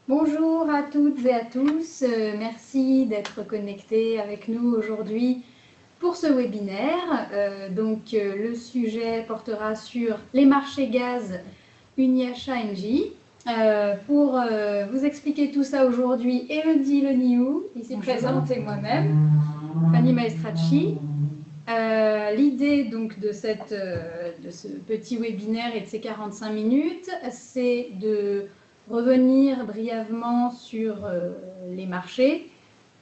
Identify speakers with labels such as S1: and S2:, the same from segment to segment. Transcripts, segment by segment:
S1: Bonjour à toutes et à tous, merci d'être connectés avec nous aujourd'hui pour ce webinaire. Le sujet portera sur les marchés gaz Uniachat Engie. Pour vous expliquer tout ça aujourd'hui, Elodie Leniou, ici présente, et moi-même, Fanny Maestracci. L'idée donc de ce petit webinaire et de ces 45 minutes, c'est de revenir brièvement sur les marchés,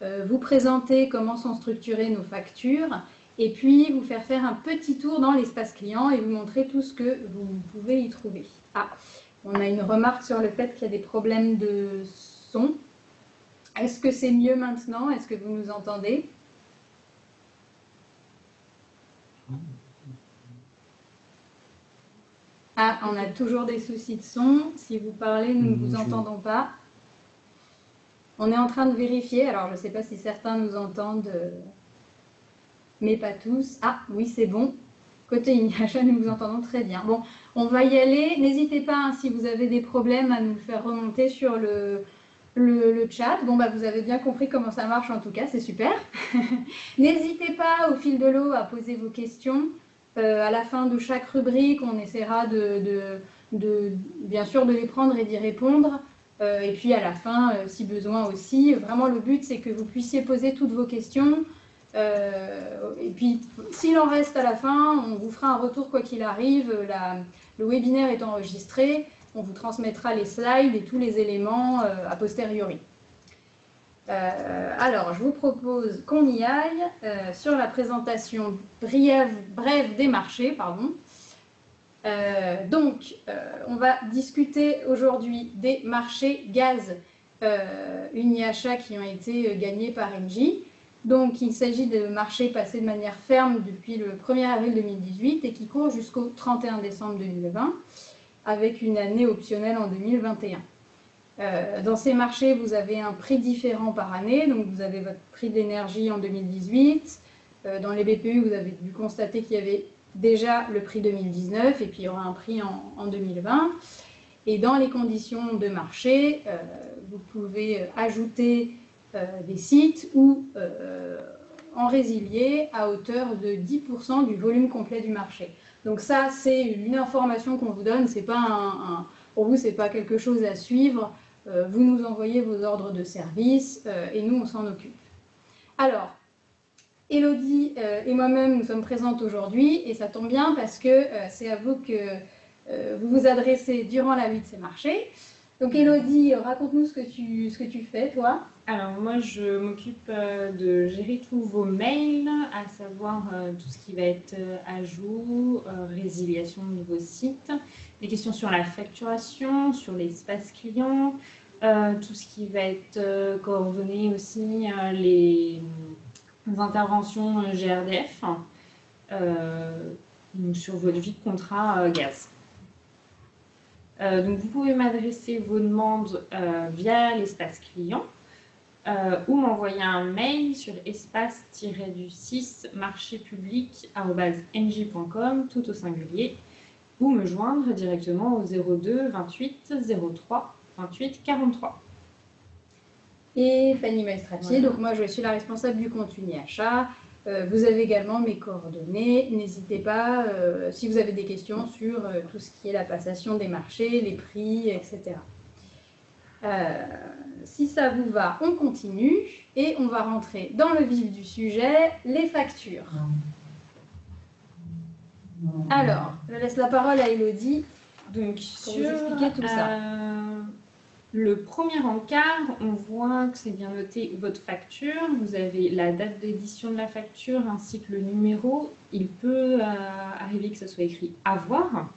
S1: vous présenter comment sont structurées nos factures et puis vous faire un petit tour dans l'espace client et vous montrer tout ce que vous pouvez y trouver. Ah, on a une remarque sur le fait qu'il y a des problèmes de son. Est-ce que c'est mieux maintenant? Est-ce que vous nous entendez? Ah, on a toujours des soucis de son. Si vous parlez, nous ne vous entendons pas. On est en train de vérifier. Alors, je ne sais pas si certains nous entendent, mais pas tous. Ah, oui, c'est bon. Côté Uniachat, nous vous entendons très bien. Bon, on va y aller. N'hésitez pas, hein, si vous avez des problèmes, à nous le faire remonter sur le chat. Bon, bah, vous avez bien compris comment ça marche en tout cas, c'est super. N'hésitez pas, au fil de l'eau, à poser vos questions. À la fin de chaque rubrique, on essaiera bien sûr de les prendre et d'y répondre. Et puis à la fin, si besoin aussi. Vraiment, le but, c'est que vous puissiez poser toutes vos questions. Et puis, s'il en reste à la fin, on vous fera un retour quoi qu'il arrive. Le webinaire est enregistré. On vous transmettra les slides et tous les éléments a posteriori. Alors, je vous propose qu'on y aille sur la présentation brève des marchés. Pardon. On va discuter aujourd'hui des marchés gaz Uniachat qui ont été gagnés par Engie. Donc, il s'agit de marchés passés de manière ferme depuis le 1er avril 2018 et qui courent jusqu'au 31 décembre 2020, avec une année optionnelle en 2021. Dans ces marchés, vous avez un prix différent par année. Donc, vous avez votre prix de l'énergie en 2018. Dans les BPU, vous avez dû constater qu'il y avait déjà le prix 2019 et puis il y aura un prix en 2020. Et dans les conditions de marché, vous pouvez ajouter des sites ou en résilier à hauteur de 10% du volume complet du marché. Donc ça, c'est une information qu'on vous donne. C'est pas pour vous, ce n'est pas quelque chose à suivre. Vous nous envoyez vos ordres de service et nous, on s'en occupe. Alors, Elodie et moi-même, nous sommes présentes aujourd'hui et ça tombe bien parce que c'est à vous que vous vous adressez durant la vie de ces marchés. Donc, Elodie, raconte-nous ce que tu fais, toi.
S2: Alors, moi, je m'occupe de gérer tous vos mails, à savoir tout ce qui va être ajout, résiliation de vos sites, des questions sur la facturation, sur l'espace client, tout ce qui va être coordonné aussi, les interventions GRDF, sur votre vie de contrat gaz. Donc, vous pouvez m'adresser vos demandes via l'espace client. Ou m'envoyer un mail sur espace-du6 marchépublic@engie.com, tout au singulier, ou me joindre directement au 02 28 03 28 43.
S1: Et Fanny Maestracci, voilà. Donc moi je suis la responsable du compte Uniachat. Vous avez également mes coordonnées. N'hésitez pas si vous avez des questions sur tout ce qui est la passation des marchés, les prix, etc. Si ça vous va, on continue et on va rentrer dans le vif du sujet, les factures. Alors, je laisse la parole à Elodie
S2: Donc,
S1: pour vous expliquer tout ça.
S2: Le premier encart, on voit que c'est bien noté votre facture. Vous avez la date d'édition de la facture ainsi que le numéro. Il peut arriver que ce soit écrit « avoir ».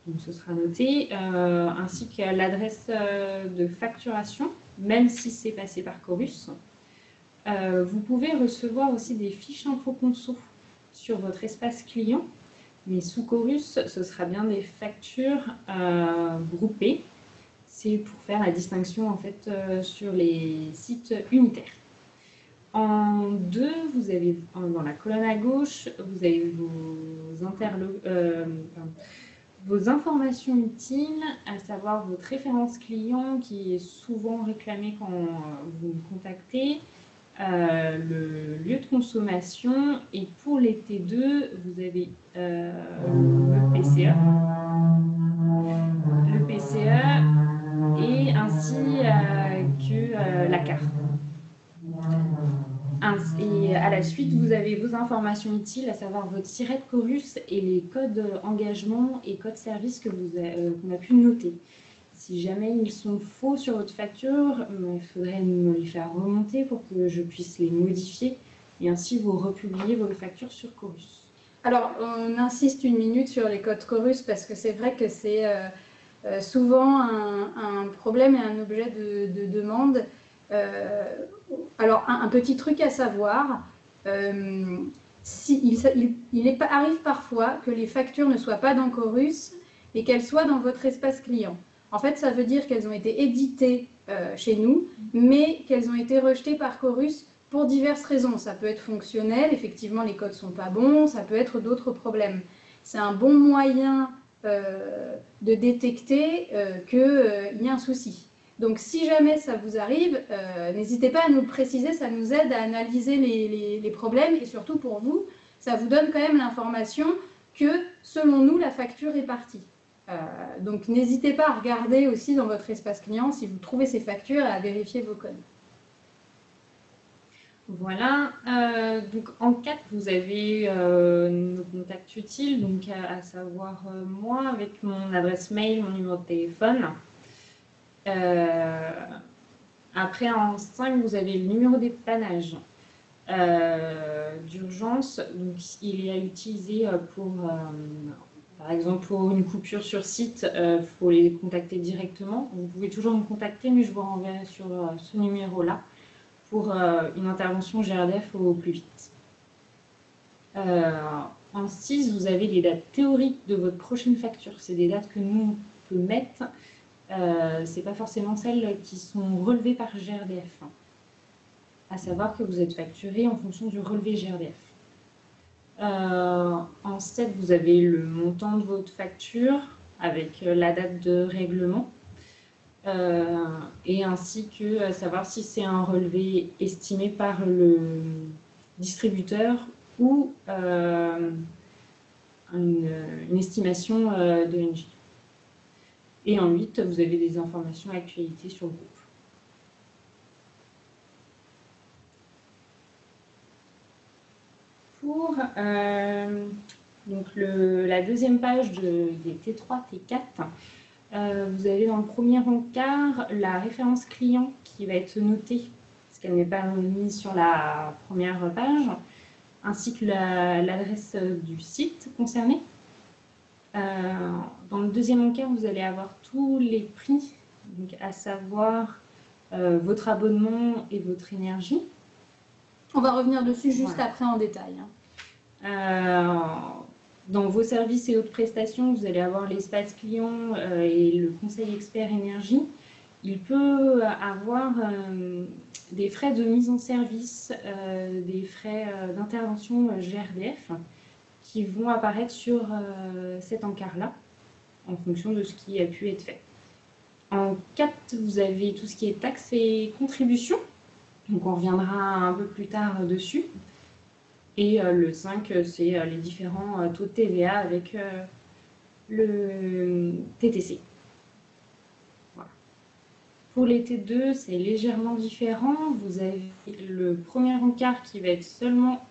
S2: Donc, ce sera noté, ainsi que l'adresse de facturation, même si c'est passé par Chorus. Vous pouvez recevoir aussi des fiches info conso sur votre espace client, mais sous Chorus, ce sera bien des factures groupées. C'est pour faire la distinction en fait sur les sites unitaires. En deux, vous avez dans la colonne à gauche, vous avez vos informations utiles, à savoir votre référence client qui est souvent réclamée quand vous me contactez, le lieu de consommation, et pour les T2, vous avez le PCE. Le PCE et ainsi que la carte. Et à la suite, vous avez vos informations utiles, à savoir votre siret Chorus et les codes engagement et codes service que qu'on a pu noter. Si jamais ils sont faux sur votre facture, il faudrait me les faire remonter pour que je puisse les modifier et ainsi vous republier vos factures sur Chorus.
S1: Alors, on insiste une minute sur les codes Chorus parce que c'est vrai que c'est souvent un problème et un objet de demande. Alors, un petit truc à savoir, il arrive parfois que les factures ne soient pas dans Chorus et qu'elles soient dans votre espace client. En fait, ça veut dire qu'elles ont été éditées chez nous, mais qu'elles ont été rejetées par Chorus pour diverses raisons. Ça peut être fonctionnel, effectivement les codes ne sont pas bons, ça peut être d'autres problèmes. C'est un bon moyen de détecter qu'il y a un souci. Donc si jamais ça vous arrive, n'hésitez pas à nous le préciser, ça nous aide à analyser les problèmes et surtout pour vous, ça vous donne quand même l'information que selon nous, la facture est partie. Donc n'hésitez pas à regarder aussi dans votre espace client si vous trouvez ces factures et à vérifier vos codes.
S2: Voilà, donc en 4, vous avez nos contacts utiles, donc à savoir moi avec mon adresse mail, mon numéro de téléphone. Après en 5, vous avez le numéro dépannage d'urgence, donc il est à utiliser pour, par exemple pour une coupure sur site, il faut les contacter directement. Vous pouvez toujours me contacter, mais je vous renverrai sur ce numéro-là pour une intervention GRDF au plus vite. En 6, vous avez les dates théoriques de votre prochaine facture. C'est des dates que nous, on peut mettre. Ce n'est pas forcément celles qui sont relevées par GRDF. À savoir que vous êtes facturé en fonction du relevé GRDF. En 7, vous avez le montant de votre facture avec la date de règlement. Et ainsi que savoir si c'est un relevé estimé par le distributeur ou une estimation de NJ. Et en 8, vous avez des informations actualités sur le groupe. Pour donc la deuxième page des T3, T4, vous avez dans le premier encart la référence client qui va être notée, parce qu'elle n'est pas mise sur la première page, ainsi que l'adresse du site concerné. Dans le deuxième encart, vous allez avoir tous les prix, donc à savoir votre abonnement et votre énergie.
S1: On va revenir dessus juste après en détail.
S2: Dans vos services et autres prestations, vous allez avoir l'espace client et le conseil expert énergie. Il peut avoir des frais de mise en service, des frais d'intervention GRDF qui vont apparaître sur cet encart-là en fonction de ce qui a pu être fait. En 4, vous avez tout ce qui est taxes et contributions. Donc on reviendra un peu plus tard dessus. Et le 5, c'est les différents taux de TVA avec le TTC. Voilà. Pour les T2, c'est légèrement différent. Vous avez le premier encart qui va être seulement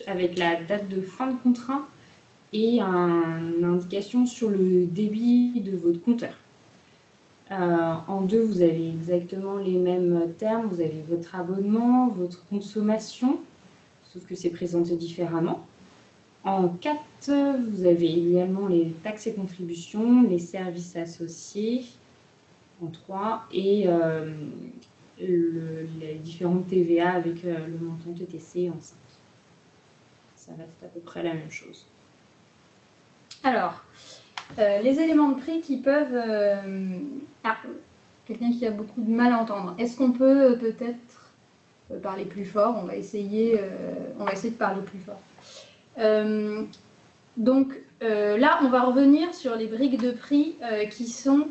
S2: avec la date de fin de contrat et une indication sur le débit de votre compteur. En 2, vous avez exactement les mêmes termes. Vous avez votre abonnement, votre consommation, sauf que c'est présenté différemment. En 4, vous avez également les taxes et contributions, les services associés, en 3, et les différents TVA avec le montant TTC en 5. Ça reste à peu près la même chose.
S1: Alors, les éléments de prix qui peuvent... quelqu'un qui a beaucoup de mal à entendre. Est-ce qu'on peut peut-être parler plus fort? On va essayer de parler plus fort. Donc, Là, on va revenir sur les briques de prix qui sont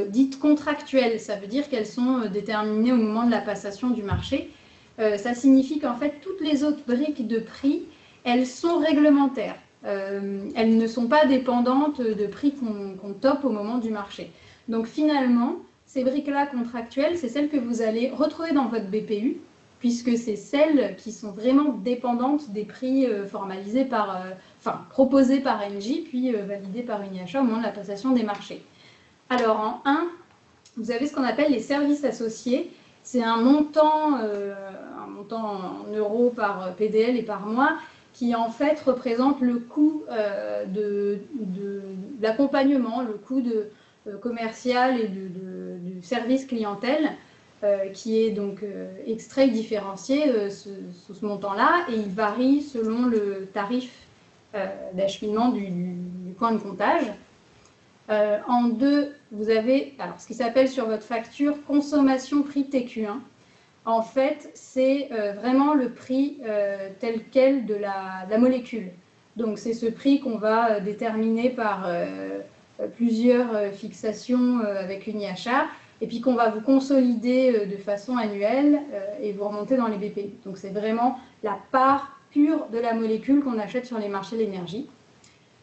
S1: dites contractuelles. Ça veut dire qu'elles sont déterminées au moment de la passation du marché. Ça signifie qu'en fait, toutes les autres briques de prix, elles sont réglementaires. Elles ne sont pas dépendantes de prix qu'on tope au moment du marché. Donc finalement, ces briques-là contractuelles, c'est celles que vous allez retrouver dans votre BPU, puisque c'est celles qui sont vraiment dépendantes des prix formalisés proposés par Engie, puis validés par UniHA au moment de la passation des marchés. Alors en 1, vous avez ce qu'on appelle les services associés. C'est un montant en euros par PDL et par mois qui en fait représente le coût d'accompagnement, le coût commercial et du service clientèle qui est donc extrait différencié sous ce montant-là, et il varie selon le tarif d'acheminement du point de comptage. En 2, vous avez ce qui s'appelle sur votre facture consommation prix TQ1. En fait, c'est vraiment le prix tel quel de la molécule. Donc, c'est ce prix qu'on va déterminer par plusieurs fixations avec UniHA, et puis qu'on va vous consolider de façon annuelle et vous remonter dans les BPU. Donc, c'est vraiment la part pure de la molécule qu'on achète sur les marchés de l'énergie.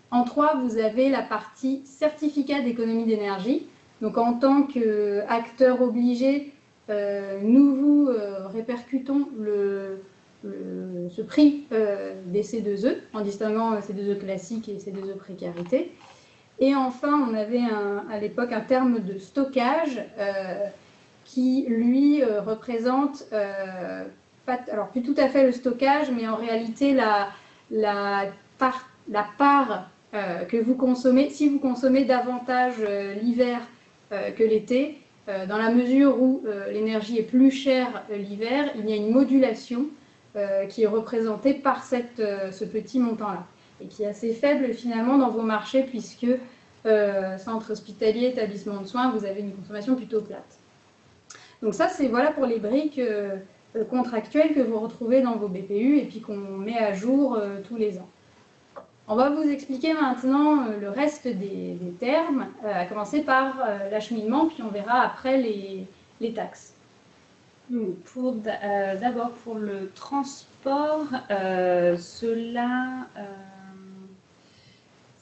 S1: En 3, vous avez la partie certificat d'économie d'énergie. Donc, en tant qu'acteur obligé, nous vous répercutons ce prix des C2E, en distinguant C2E classique et C2E précarité. Et enfin, on avait à l'époque un terme de stockage qui, lui, représente, plus tout à fait le stockage, mais en réalité la part que vous consommez, si vous consommez davantage l'hiver que l'été, dans la mesure où l'énergie est plus chère l'hiver, il y a une modulation qui est représentée par ce petit montant-là, et qui est assez faible finalement dans vos marchés, puisque centre hospitalier, établissement de soins, vous avez une consommation plutôt plate. Donc ça, c'est voilà pour les briques contractuelles que vous retrouvez dans vos BPU et puis qu'on met à jour tous les ans. On va vous expliquer maintenant le reste des termes, à commencer par l'acheminement, puis on verra après les taxes.
S2: D'abord pour le transport,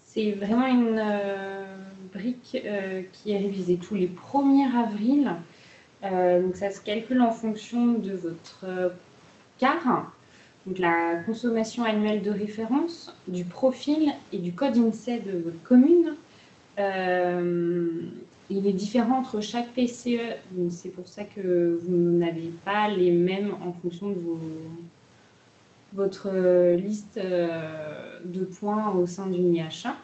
S2: c'est vraiment une brique qui est révisée tous les 1er avril. Donc ça se calcule en fonction de votre CAR, donc la consommation annuelle de référence, du profil et du code INSEE de votre commune. Il est différent entre chaque PCE, donc c'est pour ça que vous n'avez pas les mêmes en fonction de votre liste de points au sein d'une IHA.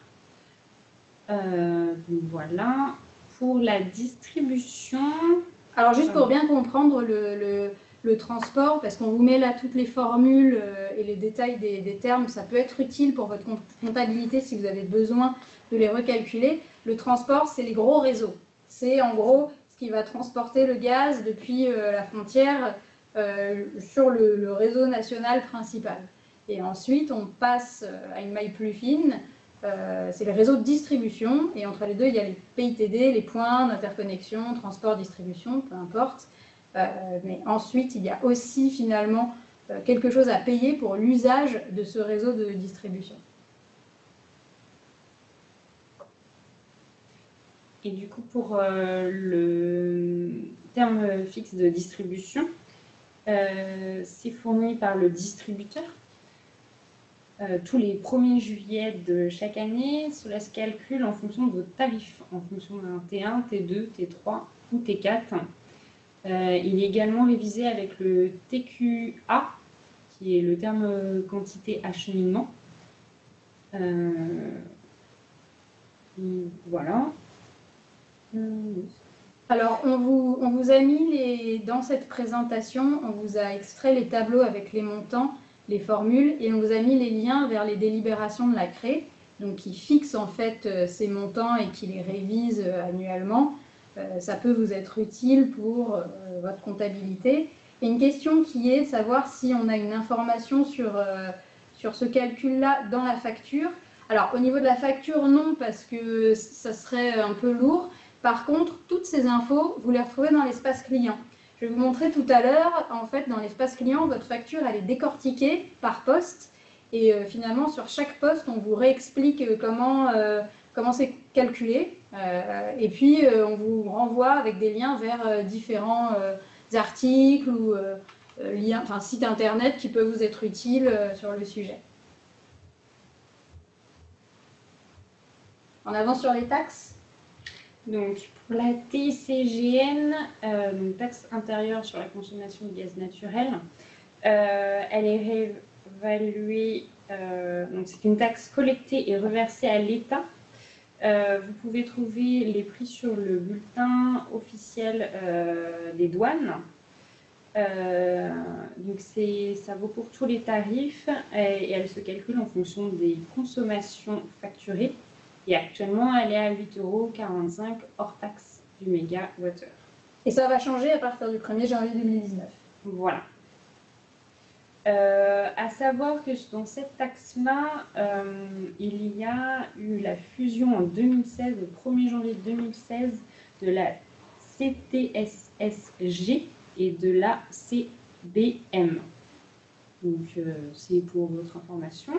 S2: Donc voilà. Pour la distribution...
S1: Alors juste pour bien comprendre le transport, parce qu'on vous met là toutes les formules et les détails des termes, ça peut être utile pour votre comptabilité si vous avez besoin de les recalculer. Le transport, c'est les gros réseaux. C'est en gros ce qui va transporter le gaz depuis la frontière sur le réseau national principal. Et ensuite, on passe à une maille plus fine, c'est les réseaux de distribution. Et entre les deux, il y a les PITD, les points d'interconnexion, transport, distribution, peu importe. Mais ensuite, il y a aussi finalement quelque chose à payer pour l'usage de ce réseau de distribution.
S2: Et du coup, pour le terme fixe de distribution, c'est fourni par le distributeur tous les 1er juillet de chaque année. Cela se calcule en fonction de vos tarifs, en fonction d'un T1, T2, T3 ou T4. Il est également révisé avec le TQA, qui est le terme quantité acheminement. Voilà.
S1: Alors, on vous a mis dans cette présentation, on vous a extrait les tableaux avec les montants, les formules, et on vous a mis les liens vers les délibérations de la CRE, donc qui fixent en fait ces montants et qui les révisent annuellement. Ça peut vous être utile pour votre comptabilité. Et une question qui est de savoir si on a une information sur ce calcul-là dans la facture. Alors, au niveau de la facture, non, parce que ça serait un peu lourd. Par contre, toutes ces infos, vous les retrouvez dans l'espace client. Je vais vous montrer tout à l'heure, en fait, dans l'espace client, votre facture, elle est décortiquée par poste. Et finalement, sur chaque poste, on vous réexplique comment c'est calculé. Et puis, on vous renvoie avec des liens vers différents articles ou liens, enfin, sites internet qui peuvent vous être utiles sur le sujet. On avance sur les taxes.
S2: Donc, pour la TICGN, taxe intérieure sur la consommation de gaz naturel, elle est réévaluée, donc c'est une taxe collectée et reversée à l'État. Vous pouvez trouver les prix sur le bulletin officiel des douanes. Donc ça vaut pour tous les tarifs et elle se calcule en fonction des consommations facturées. Et actuellement, elle est à 8,45 € hors taxe du mégawattheure.
S1: Et ça va changer à partir du 1er janvier 2019.
S2: Voilà. À savoir que dans cette taxe-là, il y a eu la fusion en 2016, le 1er janvier 2016, de la CTSSG et de la CBM. Donc, c'est pour votre information.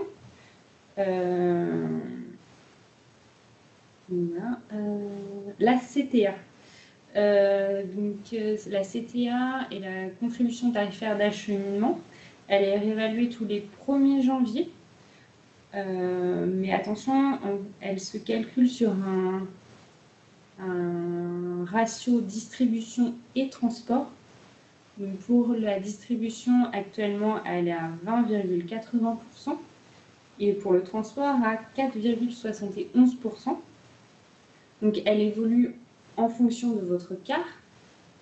S2: La CTA. La CTA est la contribution tarifaire d'acheminement. Elle est réévaluée tous les 1er janvier. Mais attention, elle se calcule sur un ratio distribution et transport. Donc pour la distribution, actuellement, elle est à 20,80% et pour le transport à 4,71%. Donc elle évolue en fonction de votre quart.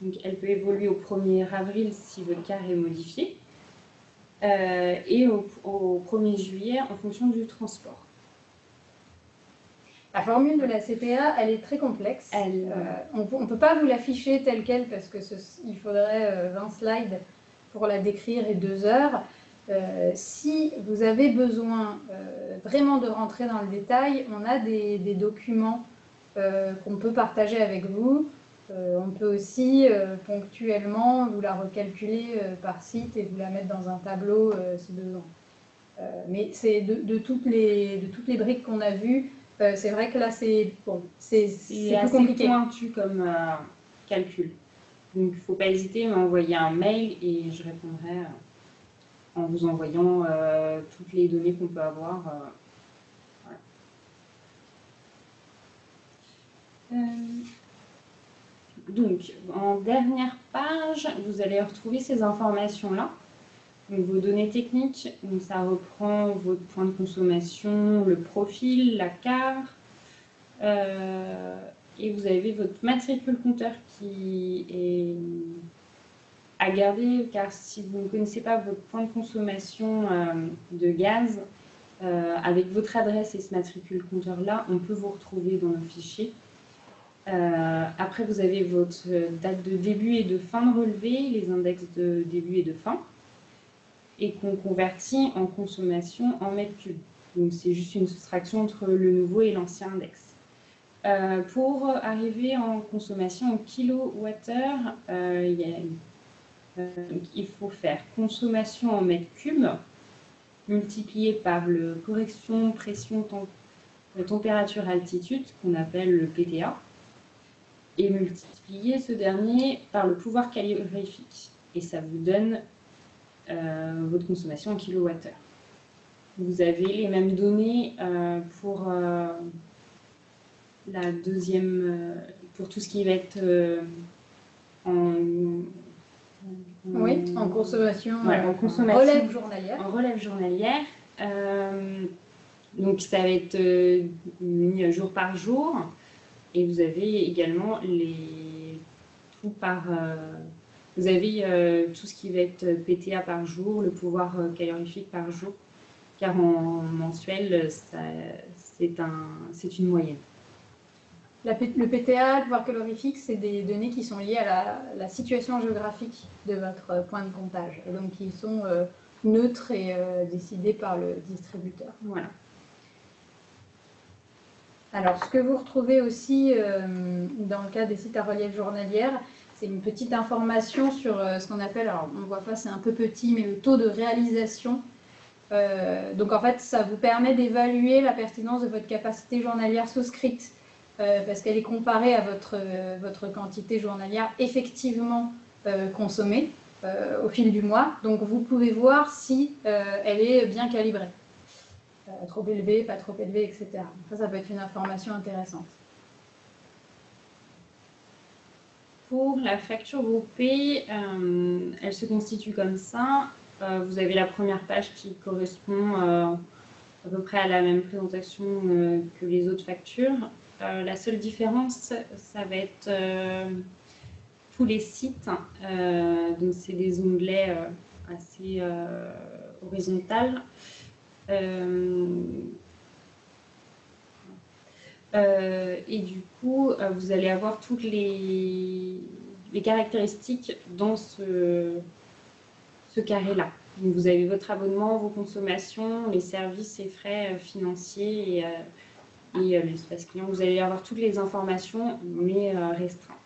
S2: Donc elle peut évoluer au 1er avril si votre quart est modifié et au 1er juillet en fonction du transport.
S1: La formule de la CTA, elle est très complexe. On ne peut pas vous l'afficher telle qu'elle parce qu'il faudrait 20 slides pour la décrire et 2 heures. Si vous avez besoin vraiment de rentrer dans le détail, on a des documents qu'on peut partager avec vous. On peut aussi ponctuellement vous la recalculer par site et vous la mettre dans un tableau si besoin. Mais c'est de toutes les briques qu'on a vues, c'est vrai que là c'est plus compliqué.
S2: C'est pointu comme calcul. Donc il ne faut pas hésiter à m'envoyer un mail et je répondrai en vous envoyant toutes les données qu'on peut avoir. Voilà. Donc, en dernière page, vous allez retrouver ces informations-là. Donc, vos données techniques, donc ça reprend votre point de consommation, le profil, la carte, et vous avez votre matricule compteur qui est à garder, car si vous ne connaissez pas votre point de consommation de gaz, avec votre adresse et ce matricule compteur-là, on peut vous retrouver dans nos fichiers. Après, vous avez votre date de début et de fin de relevé, les index de début et de fin, et qu'on convertit en consommation en mètres cubes. Donc, c'est juste une soustraction entre le nouveau et l'ancien index. Pour arriver en consommation en kilowattheure, il faut faire consommation en mètres cubes multiplié par le correction pression température altitude qu'on appelle le PTA et multiplier ce dernier par le pouvoir calorifique et ça vous donne votre consommation en kilowattheure. Vous avez les mêmes données pour la deuxième, pour tout ce qui va être
S1: en consommation,
S2: en consommation
S1: relève journalière.
S2: En relève journalière. Donc ça va être mis jour par jour. Et vous avez également tout vous avez tout ce qui va être PTA par jour, le pouvoir calorifique par jour, car en mensuel, c'est une moyenne.
S1: Le PTA, le pouvoir calorifique, c'est des données qui sont liées à la situation géographique de votre point de comptage, et donc qui sont neutres et décidées par le distributeur.
S2: Voilà.
S1: Alors, ce que vous retrouvez aussi dans le cas des sites à relief journalière, c'est une petite information sur ce qu'on appelle, alors on ne voit pas, c'est un peu petit, mais le taux de réalisation. Donc en fait, ça vous permet d'évaluer la pertinence de votre capacité journalière souscrite, parce qu'elle est comparée à votre quantité journalière effectivement consommée au fil du mois. Donc vous pouvez voir si elle est bien calibrée. Trop élevée, pas trop élevée, etc. Ça peut être une information intéressante.
S2: Pour la facture groupée, elle se constitue comme ça. Vous avez la première page qui correspond à peu près à la même présentation que les autres factures. La seule différence, ça va être tous les sites. Donc, c'est des onglets assez horizontaux. Et du coup, vous allez avoir toutes les caractéristiques dans ce carré-là. Donc, vous avez votre abonnement, vos consommations, les services et frais financiers et l'espace client. Vous allez avoir toutes les informations, mais restreintes.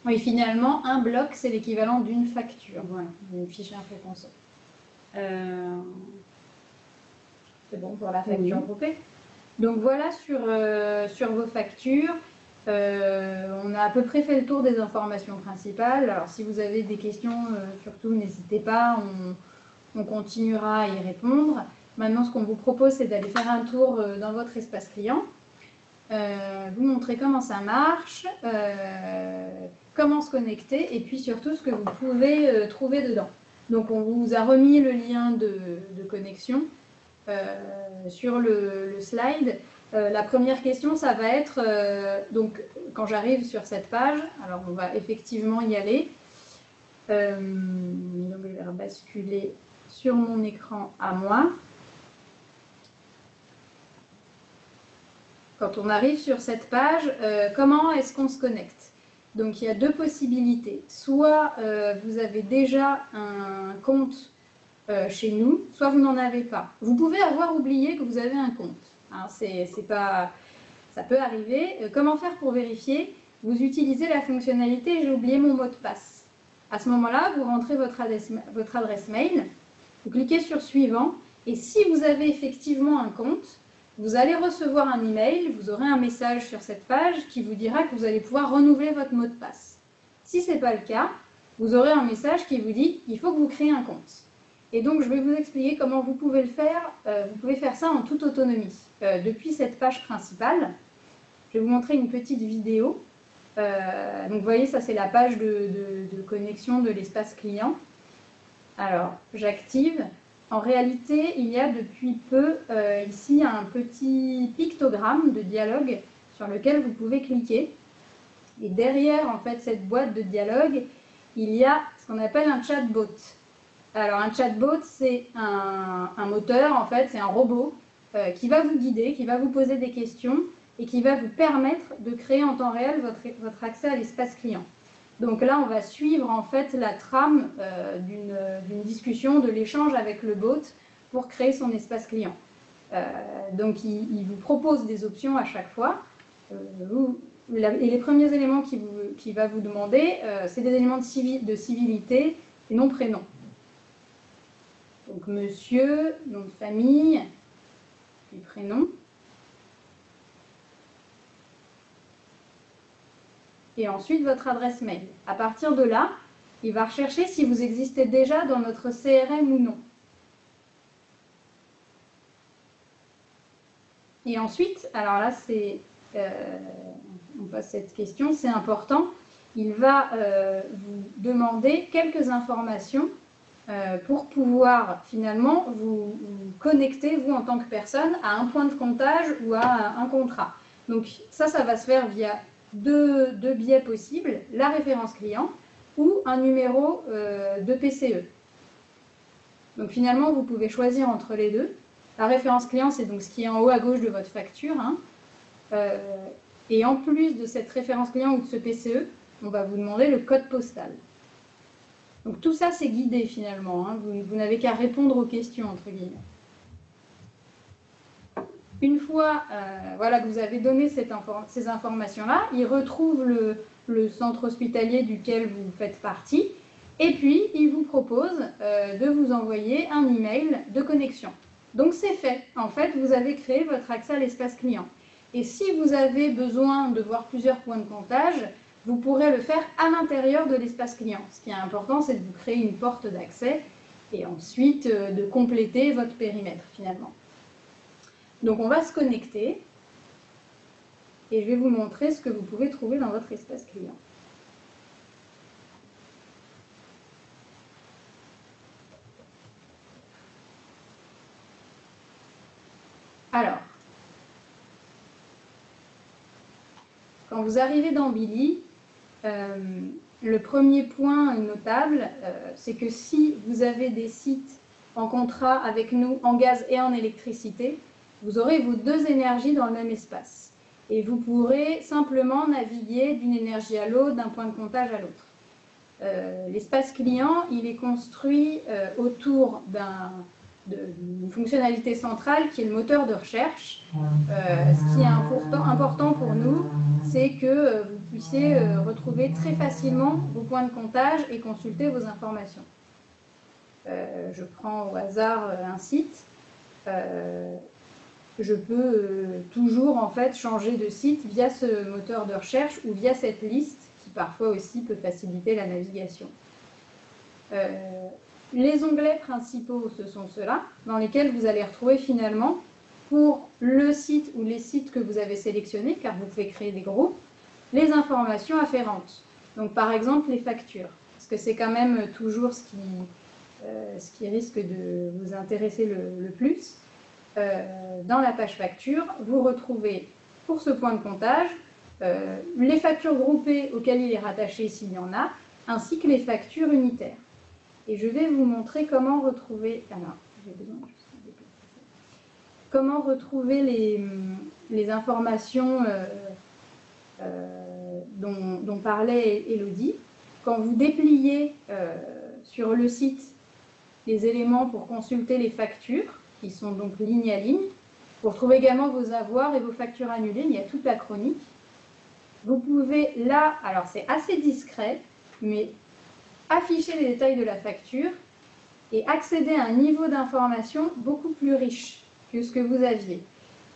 S1: Oui, finalement, un bloc, c'est l'équivalent d'une facture, voilà, d'une fiche info conso. C'est bon pour la facture groupée. Donc voilà sur vos factures. On a à peu près fait le tour des informations principales. Alors si vous avez des questions, surtout n'hésitez pas, on continuera à y répondre. Maintenant, ce qu'on vous propose, c'est d'aller faire un tour dans votre espace client, vous montrer comment ça marche, comment se connecter et puis surtout ce que vous pouvez trouver dedans. Donc on vous a remis le lien de connexion sur le slide. La première question, ça va être, donc quand j'arrive sur cette page, alors on va effectivement y aller. Donc je vais basculer sur mon écran à moi. Quand on arrive sur cette page, comment est-ce qu'on se connecte? Donc il y a deux possibilités. Soit vous avez déjà un compte chez nous, soit vous n'en avez pas. Vous pouvez avoir oublié que vous avez un compte. Hein, ça peut arriver. Comment faire pour vérifier? Vous utilisez la fonctionnalité « J'ai oublié mon mot de passe ». À ce moment-là, vous rentrez votre adresse mail, vous cliquez sur « Suivant » et si vous avez effectivement un compte, vous allez recevoir un email, vous aurez un message sur cette page qui vous dira que vous allez pouvoir renouveler votre mot de passe. Si ce n'est pas le cas, vous aurez un message qui vous dit « Il faut que vous créez un compte ». Et donc, je vais vous expliquer comment vous pouvez le faire. Vous pouvez faire ça en toute autonomie. Depuis cette page principale, je vais vous montrer une petite vidéo. Donc, vous voyez, ça, c'est la page de connexion de l'espace client. Alors, j'active. En réalité, il y a depuis peu ici un petit pictogramme de dialogue sur lequel vous pouvez cliquer. Et derrière, en fait, cette boîte de dialogue, il y a ce qu'on appelle un chatbot. Alors, un chatbot, c'est un moteur, en fait, c'est un robot qui va vous guider, qui va vous poser des questions et qui va vous permettre de créer en temps réel votre accès à l'espace client. Donc là, on va suivre, en fait, la trame d'une discussion, de l'échange avec le bot pour créer son espace client. Donc, il vous propose des options à chaque fois. Et les premiers éléments qu'il va vous demander, c'est des éléments de civilité et non prénom. Donc, monsieur, nom de famille, puis prénom. Et ensuite, votre adresse mail. À partir de là, il va rechercher si vous existez déjà dans notre CRM ou non. Et ensuite, alors là, on passe cette question, c'est important. Il va vous demander quelques informations pour pouvoir finalement vous connecter, vous en tant que personne, à un point de comptage ou à un contrat. Donc ça va se faire via deux biais possibles, la référence client ou un numéro de PCE. Donc finalement, vous pouvez choisir entre les deux. La référence client, c'est donc ce qui est en haut à gauche de votre facture. Hein. Et en plus de cette référence client ou de ce PCE, on va vous demander le code postal. Donc tout ça, c'est guidé finalement. Hein. Vous n'avez qu'à répondre aux questions, entre guillemets. Une fois voilà, que vous avez donné ces informations-là, il retrouve le centre hospitalier duquel vous faites partie, et puis il vous propose de vous envoyer un email de connexion. Donc c'est fait. En fait, vous avez créé votre accès à l'espace client. Et si vous avez besoin de voir plusieurs points de comptage, vous pourrez le faire à l'intérieur de l'espace client. Ce qui est important, c'est de vous créer une porte d'accès et ensuite de compléter votre périmètre finalement. Donc on va se connecter et je vais vous montrer ce que vous pouvez trouver dans votre espace client. Alors, quand vous arrivez dans Billy, le premier point notable, c'est que si vous avez des sites en contrat avec nous en gaz et en électricité, vous aurez vos deux énergies dans le même espace. Et vous pourrez simplement naviguer d'une énergie à l'autre, d'un point de comptage à l'autre. L'espace client, il est construit autour d'une fonctionnalité centrale qui est le moteur de recherche. Ce qui est important pour nous, c'est que vous puissiez retrouver très facilement vos points de comptage et consulter vos informations. Je prends au hasard un site. Je peux toujours en fait changer de site via ce moteur de recherche ou via cette liste qui parfois aussi peut faciliter la navigation. Les onglets principaux, ce sont ceux-là, dans lesquels vous allez retrouver finalement pour le site ou les sites que vous avez sélectionnés, car vous pouvez créer des groupes, les informations afférentes. Donc par exemple les factures, parce que c'est quand même toujours ce qui risque de vous intéresser le plus. Dans la page facture, vous retrouvez pour ce point de comptage les factures groupées auxquelles il est rattaché s'il y en a, ainsi que les factures unitaires. Et je vais vous montrer comment retrouver, comment retrouver les informations dont parlait Élodie. Quand vous dépliez sur le site les éléments pour consulter les factures, qui sont donc ligne à ligne. Vous retrouvez également vos avoirs et vos factures annulées, il y a toute la chronique. Vous pouvez là, alors c'est assez discret, mais afficher les détails de la facture et accéder à un niveau d'information beaucoup plus riche que ce que vous aviez.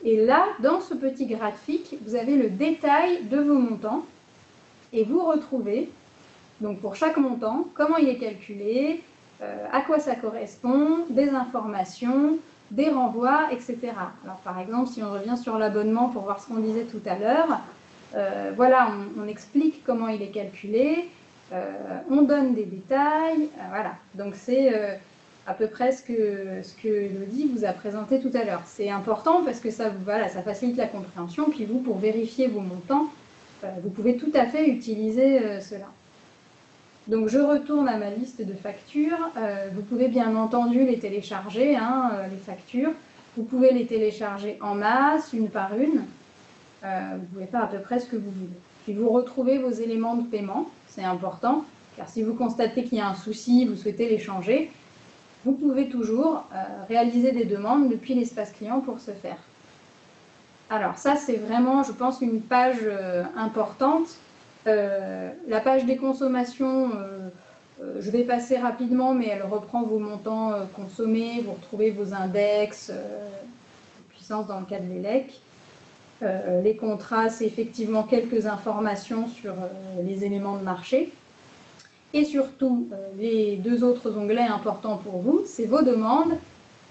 S1: Et là, dans ce petit graphique, vous avez le détail de vos montants et vous retrouvez, donc pour chaque montant, comment il est calculé, à quoi ça correspond, des informations, des renvois, etc. Alors par exemple, si on revient sur l'abonnement pour voir ce qu'on disait tout à l'heure, voilà, on explique comment il est calculé, on donne des détails, voilà. Donc c'est à peu près ce que Élodie vous a présenté tout à l'heure. C'est important parce que ça facilite la compréhension, puis vous, pour vérifier vos montants, vous pouvez tout à fait utiliser cela. Donc je retourne à ma liste de factures. Vous pouvez bien entendu les télécharger, les factures. Vous pouvez les télécharger en masse, une par une. Vous pouvez faire à peu près ce que vous voulez. Puis vous retrouvez vos éléments de paiement, c'est important, car si vous constatez qu'il y a un souci, vous souhaitez les changer, vous pouvez toujours réaliser des demandes depuis l'espace client pour ce faire. Alors ça, c'est vraiment, je pense, une page importante. La page des consommations, je vais passer rapidement, mais elle reprend vos montants consommés, vous retrouvez vos index, puissance dans le cas de l'ELEC. Les contrats, c'est effectivement quelques informations sur les éléments de marché. Et surtout, les deux autres onglets importants pour vous, c'est vos demandes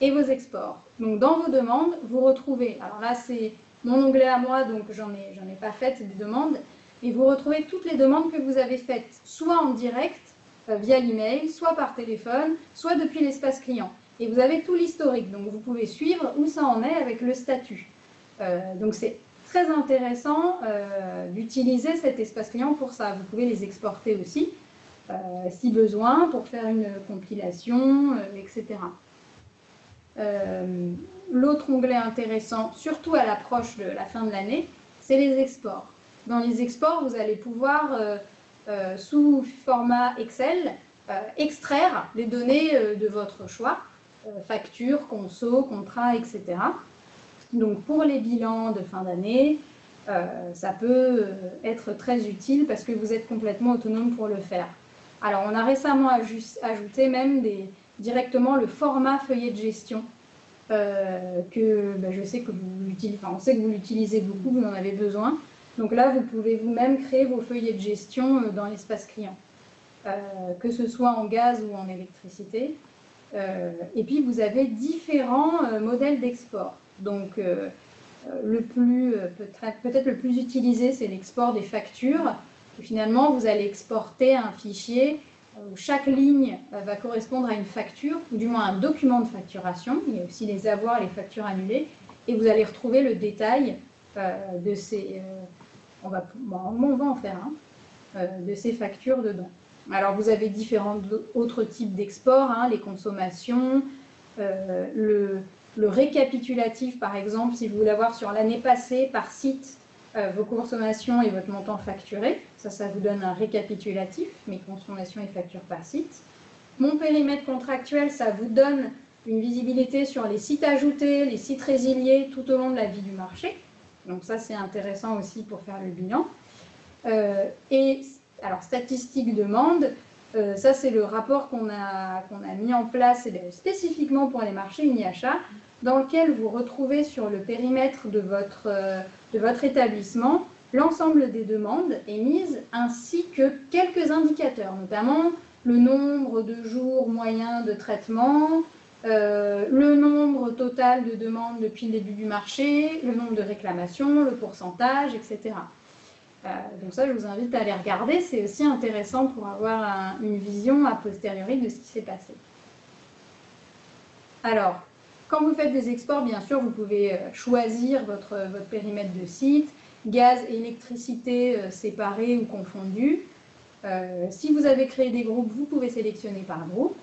S1: et vos exports. Donc dans vos demandes, vous retrouvez, alors là c'est mon onglet à moi, donc j'en ai pas fait des demandes, et vous retrouvez toutes les demandes que vous avez faites, soit en direct, via l'email, soit par téléphone, soit depuis l'espace client. Et vous avez tout l'historique, donc vous pouvez suivre où ça en est avec le statut. Donc c'est très intéressant d'utiliser cet espace client pour ça. Vous pouvez les exporter aussi, si besoin, pour faire une compilation, etc. L'autre onglet intéressant, surtout à l'approche de la fin de l'année, c'est les exports. Dans les exports, vous allez pouvoir, sous format Excel, extraire les données de votre choix, factures, conso, contrats, etc. Donc pour les bilans de fin d'année, ça peut être très utile parce que vous êtes complètement autonome pour le faire. Alors on a récemment ajouté même directement le format feuillet de gestion que je sais que vous l'utilisez, on sait que vous l'utilisez beaucoup, vous en avez besoin. Donc là, vous pouvez vous-même créer vos feuillets de gestion dans l'espace client, que ce soit en gaz ou en électricité. Et puis, vous avez différents modèles d'export. Donc, peut-être le plus utilisé, c'est l'export des factures. Et finalement, vous allez exporter un fichier où chaque ligne va correspondre à une facture, ou du moins un document de facturation. Il y a aussi les avoirs, les factures annulées. Et vous allez retrouver le détail de ces... on va en faire un, de ces factures dedans. Alors, vous avez différents autres types d'exports, hein, les consommations, le récapitulatif, par exemple, si vous voulez avoir sur l'année passée par site vos consommations et votre montant facturé. Ça vous donne un récapitulatif, mes consommations et factures par site. Mon périmètre contractuel, ça vous donne une visibilité sur les sites ajoutés, les sites résiliés tout au long de la vie du marché. Donc ça, c'est intéressant aussi pour faire le bilan. Et alors, statistique demande, ça c'est le rapport qu'on a mis en place spécifiquement pour les marchés Uniachat, dans lequel vous retrouvez sur le périmètre de votre établissement l'ensemble des demandes émises, ainsi que quelques indicateurs, notamment le nombre de jours moyens de traitement, le nombre total de demandes depuis le début du marché, le nombre de réclamations, le pourcentage, etc. Donc ça, je vous invite à aller regarder. C'est aussi intéressant pour avoir une vision a posteriori de ce qui s'est passé. Alors, quand vous faites des exports, bien sûr, vous pouvez choisir votre périmètre de site, gaz et électricité séparés ou confondus. Si vous avez créé des groupes, vous pouvez sélectionner par groupe.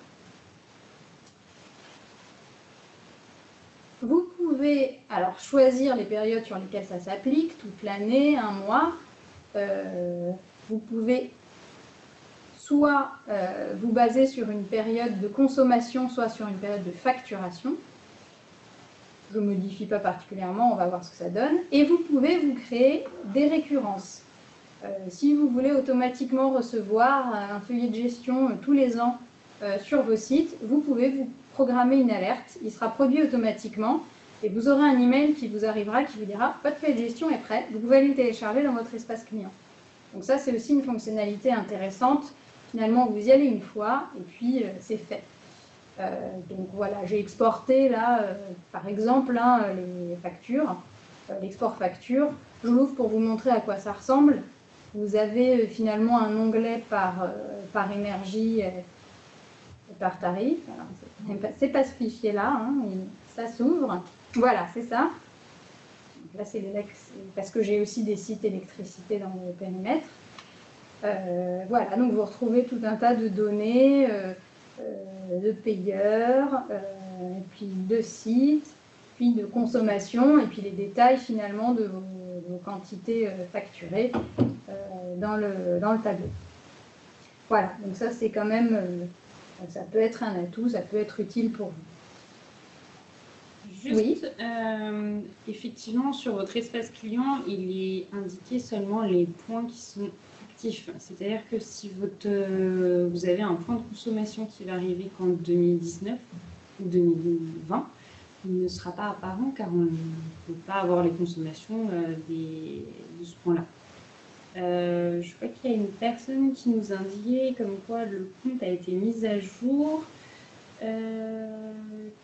S1: Vous pouvez alors choisir les périodes sur lesquelles ça s'applique, toute l'année, un mois. Vous pouvez soit vous baser sur une période de consommation, soit sur une période de facturation. Je ne modifie pas particulièrement, on va voir ce que ça donne. Et vous pouvez vous créer des récurrences. Si vous voulez automatiquement recevoir un feuillet de gestion tous les ans sur vos sites, vous pouvez vous programmer une alerte. Il sera produit automatiquement et vous aurez un email qui vous arrivera qui vous dira « Votre feuillet de gestion est prêt, vous pouvez aller le télécharger dans votre espace client ». Donc ça, c'est aussi une fonctionnalité intéressante. Finalement, vous y allez une fois et puis c'est fait. Donc voilà, j'ai exporté là, par exemple, les factures, l'export facture. Je l'ouvre pour vous montrer à quoi ça ressemble. Vous avez finalement un onglet par énergie et par tarif. C'est pas ce fichier-là, hein, ça s'ouvre. Voilà, c'est ça. Donc là, c'est parce que j'ai aussi des sites électricité dans le périmètre. Voilà, donc vous retrouvez tout un tas de données, de payeurs, et puis de sites, puis de consommation, et puis les détails finalement de vos quantités facturées dans le tableau. Voilà, donc ça c'est quand même, ça peut être un atout, ça peut être utile pour vous.
S2: Juste, oui. Effectivement, sur votre espace client, il est indiqué seulement les points qui sont actifs. C'est-à-dire que si vous avez un point de consommation qui va arriver qu'en 2019 ou 2020, il ne sera pas apparent car on ne peut pas avoir les consommations de ce point-là. Je crois qu'il y a une personne qui nous indiquait comme quoi le compte a été mis à jour.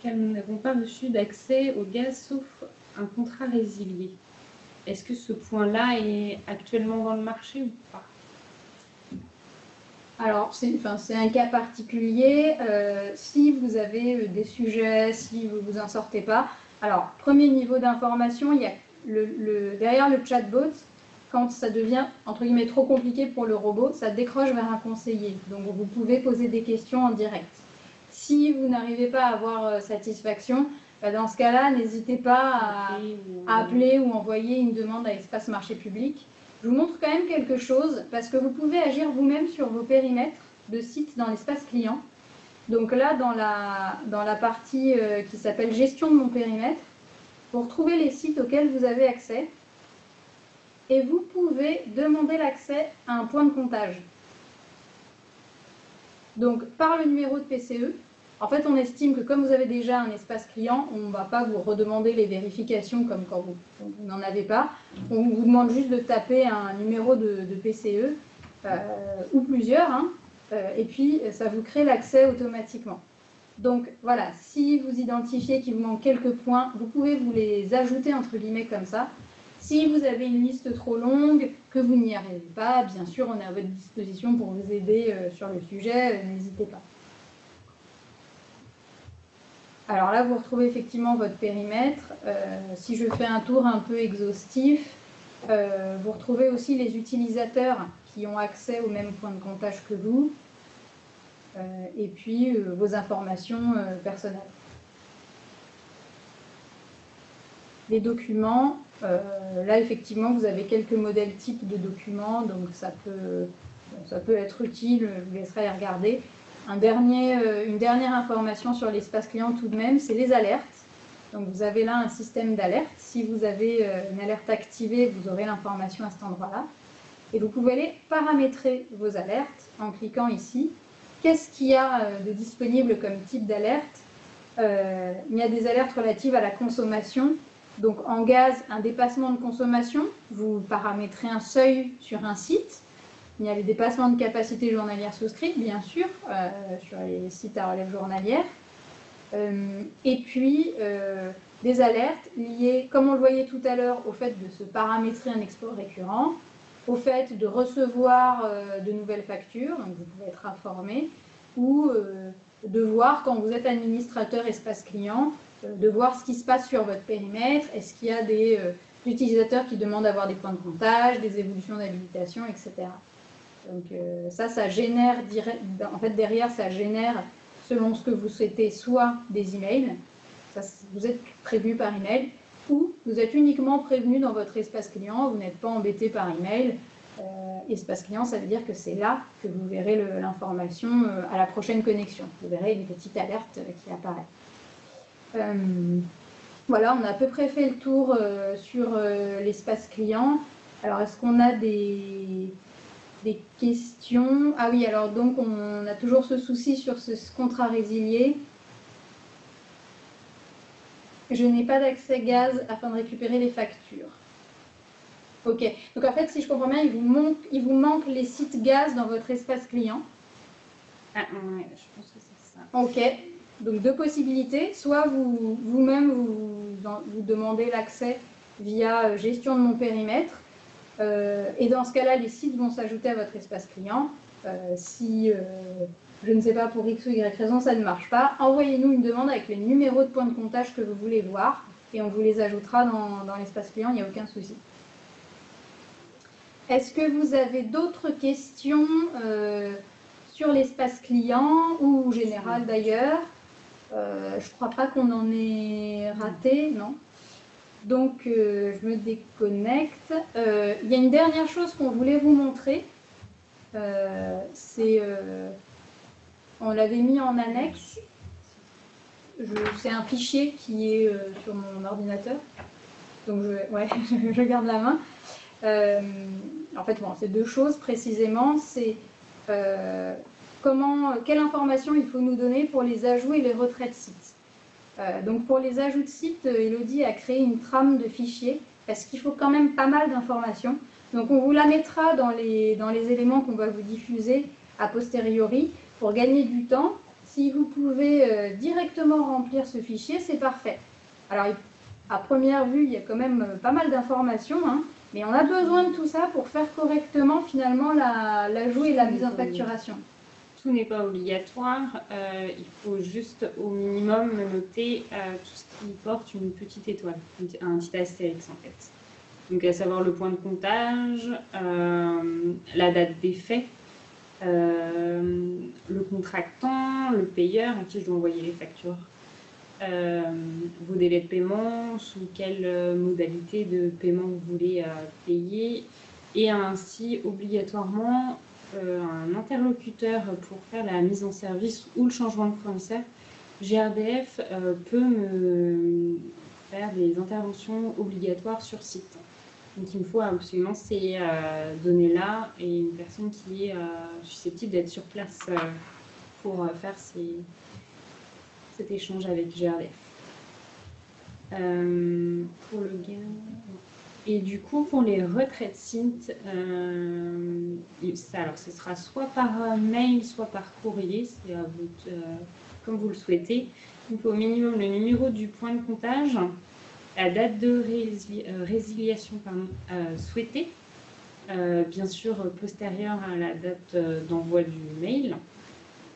S2: Car nous n'avons pas reçu d'accès au gaz sauf un contrat résilié. Est-ce que ce point-là est actuellement dans le marché ou pas?
S1: Alors, c'est un cas particulier. Si vous avez des sujets, si vous ne vous en sortez pas, alors, premier niveau d'information, il y a derrière le chatbot, quand ça devient, entre guillemets, trop compliqué pour le robot, ça décroche vers un conseiller. Donc, vous pouvez poser des questions en direct. Si vous n'arrivez pas à avoir satisfaction, dans ce cas-là, n'hésitez pas à appeler ou envoyer une demande à Espace Marché Public. Je vous montre quand même quelque chose, parce que vous pouvez agir vous-même sur vos périmètres de sites dans l'espace client. Donc là, dans la partie qui s'appelle « Gestion de mon périmètre », vous retrouvez les sites auxquels vous avez accès et vous pouvez demander l'accès à un point de comptage. Donc, par le numéro de PCE, en fait, on estime que comme vous avez déjà un espace client, on ne va pas vous redemander les vérifications comme quand vous n'en avez pas. On vous demande juste de taper un numéro de PCE ou plusieurs, hein, et puis ça vous crée l'accès automatiquement. Donc voilà, si vous identifiez qu'il vous manque quelques points, vous pouvez vous les ajouter entre guillemets comme ça. Si vous avez une liste trop longue, que vous n'y arrivez pas, bien sûr, on est à votre disposition pour vous aider sur le sujet, n'hésitez pas. Alors là, vous retrouvez effectivement votre périmètre. Si je fais un tour un peu exhaustif, vous retrouvez aussi les utilisateurs qui ont accès au même point de comptage que vous, et puis vos informations personnelles. Les documents, là effectivement vous avez quelques modèles types de documents, donc ça peut être utile, je vous laisserai les regarder. Une dernière information sur l'espace client tout de même, c'est les alertes. Donc vous avez là un système d'alerte. Si vous avez une alerte activée, vous aurez l'information à cet endroit-là. Et vous pouvez aller paramétrer vos alertes en cliquant ici. Qu'est-ce qu'il y a de disponible comme type d'alerte? Il y a des alertes relatives à la consommation. Donc en gaz, un dépassement de consommation, vous paramétrez un seuil sur un site. Il y a les dépassements de capacité journalière souscrite, bien sûr, sur les sites à relève journalière. Et puis, des alertes liées, comme on le voyait tout à l'heure, au fait de se paramétrer un export récurrent, au fait de recevoir de nouvelles factures, donc vous pouvez être informé, ou de voir, quand vous êtes administrateur espace client, de voir ce qui se passe sur votre périmètre. Est-ce qu'il y a des utilisateurs qui demandent d'avoir des points de comptage, des évolutions d'habilitation, etc. Donc ça génère, en fait derrière ça génère, selon ce que vous souhaitez, soit des emails, ça, vous êtes prévenu par email, ou vous êtes uniquement prévenu dans votre espace client, vous n'êtes pas embêté par email. Espace client, ça veut dire que c'est là que vous verrez l'information à la prochaine connexion. Vous verrez une petite alerte qui apparaît. Voilà, on a à peu près fait le tour sur l'espace client. Alors, est-ce qu'on a des questions? Ah oui, alors donc on a toujours ce souci sur ce contrat résilié. Je n'ai pas d'accès gaz afin de récupérer les factures. Ok, donc en fait, si je comprends bien, il vous manque les sites gaz dans votre espace client.
S2: Ah, ouais, je pense que c'est ça.
S1: Ok, donc deux possibilités. Soit vous-même, vous demandez l'accès via gestion de mon périmètre. Et dans ce cas-là, les sites vont s'ajouter à votre espace client. Si, je ne sais pas, pour X ou Y raison, ça ne marche pas, envoyez-nous une demande avec les numéros de points de comptage que vous voulez voir et on vous les ajoutera dans l'espace client, il n'y a aucun souci. Est-ce que vous avez d'autres questions sur l'espace client ou général d'ailleurs? Je ne crois pas qu'on en ait raté, non? Donc, je me déconnecte. Il y a une dernière chose qu'on voulait vous montrer. On l'avait mis en annexe. C'est un fichier qui est sur mon ordinateur. Donc, je garde la main. En fait, bon, c'est deux choses précisément. C'est quelle information il faut nous donner pour les ajouts et les retraits de sites. Donc pour les ajouts de sites, Elodie a créé une trame de fichiers parce qu'il faut quand même pas mal d'informations. Donc on vous la mettra dans les éléments qu'on va vous diffuser a posteriori pour gagner du temps. Si vous pouvez directement remplir ce fichier, c'est parfait. Alors à première vue, il y a quand même pas mal d'informations, hein, mais on a besoin de tout ça pour faire correctement finalement l'ajout et la mise en facturation.
S2: Tout n'est pas obligatoire, il faut juste au minimum noter tout ce qui porte une petite étoile, un petit astérix en fait. Donc à savoir le point de comptage, la date d'effet, le contractant, le payeur à qui je dois envoyer les factures, vos délais de paiement, sous quelle modalité de paiement vous voulez payer, et ainsi obligatoirement un interlocuteur pour faire la mise en service ou le changement de fournisseur. GRDF peut me faire des interventions obligatoires sur site. Donc il me faut absolument ces données-là et une personne qui est susceptible d'être sur place pour faire cet échange avec GRDF. Pour le gain... Et du coup, pour les retraits de site, alors ce sera soit par mail, soit par courrier, c'est à votre, comme vous le souhaitez. Il faut au minimum le numéro du point de comptage, la date de résiliation souhaitée, bien sûr postérieure à la date d'envoi du mail,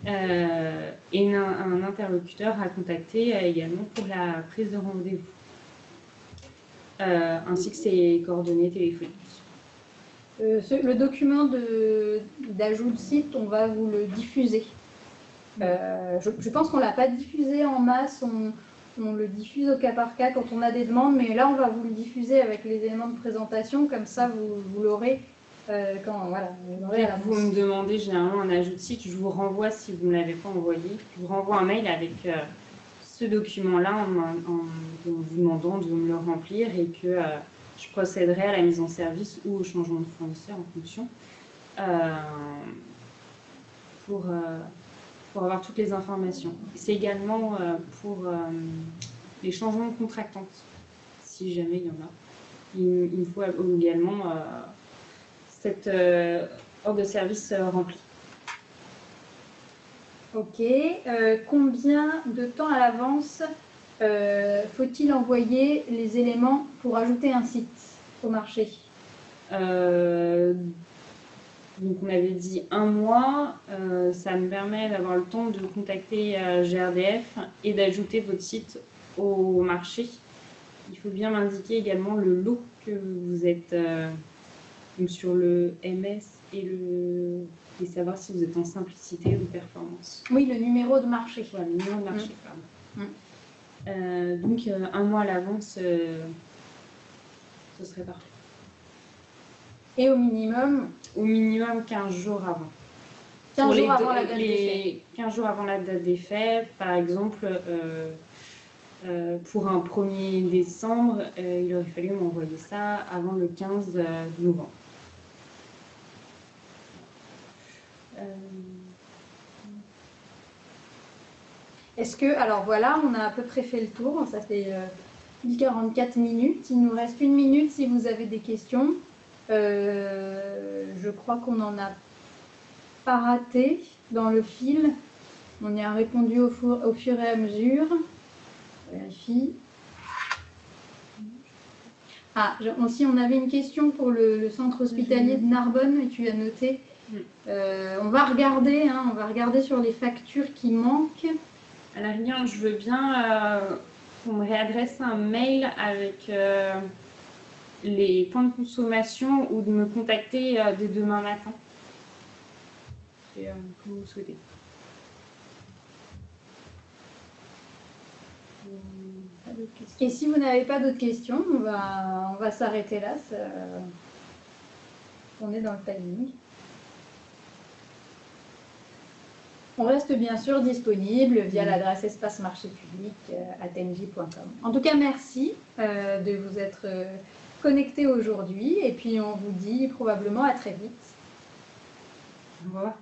S2: et un interlocuteur à contacter également pour la prise de rendez-vous. Ainsi que ses coordonnées téléphoniques.
S1: Le document d'ajout de site, on va vous le diffuser. Je pense qu'on ne l'a pas diffusé en masse, on le diffuse au cas par cas quand on a des demandes, mais là on va vous le diffuser avec les éléments de présentation, comme ça vous l'aurez quand voilà, vous l'aurez à la
S2: vous me demandez généralement un ajout de site, je vous renvoie si vous ne l'avez pas envoyé, je vous renvoie un mail avec ce document-là en vous demandant de me le remplir et que je procéderai à la mise en service ou au changement de fournisseur en fonction pour avoir toutes les informations. C'est également pour les changements de contractante, si jamais il y en a. Il me faut également cette ordre de service remplie.
S1: Ok. Combien de temps à l'avance faut-il envoyer les éléments pour ajouter un site au marché?
S2: Donc on avait dit 1 mois, ça me permet d'avoir le temps de contacter GRDF et d'ajouter votre site au marché. Il faut bien m'indiquer également le lot que vous êtes donc sur le MS et savoir si vous êtes en simplicité ou performance.
S1: Oui, le numéro de marché.
S2: Voilà, le numéro de marché, pardon. Donc 1 mois à l'avance, ce serait parfait.
S1: Et au minimum
S2: 15 jours avant.
S1: 15 jours avant la date des faits.
S2: 15 jours avant la date des faits, par exemple, pour un 1er décembre, il aurait fallu m'envoyer ça avant le 15 novembre.
S1: Est-ce que, alors voilà, on a à peu près fait le tour, ça fait 44 minutes. Il nous reste 1 minute si vous avez des questions. Je crois qu'on n'en a pas raté dans le fil. On y a répondu au fur et à mesure. Je vérifie. Ah, aussi, on avait une question pour le centre hospitalier de Narbonne et tu as noté. On va regarder sur les factures qui manquent.
S2: À la rigueur, je veux bien qu'on me réadresse un mail avec les points de consommation ou de me contacter dès demain matin. C'est comme vous souhaitez.
S1: Et si vous n'avez pas d'autres questions, on va s'arrêter là. On est dans le timing. On reste bien sûr disponible via l'adresse espacemarchépublic@engie.com. En tout cas, merci de vous être connectés aujourd'hui et puis on vous dit probablement à très vite.
S2: Au revoir.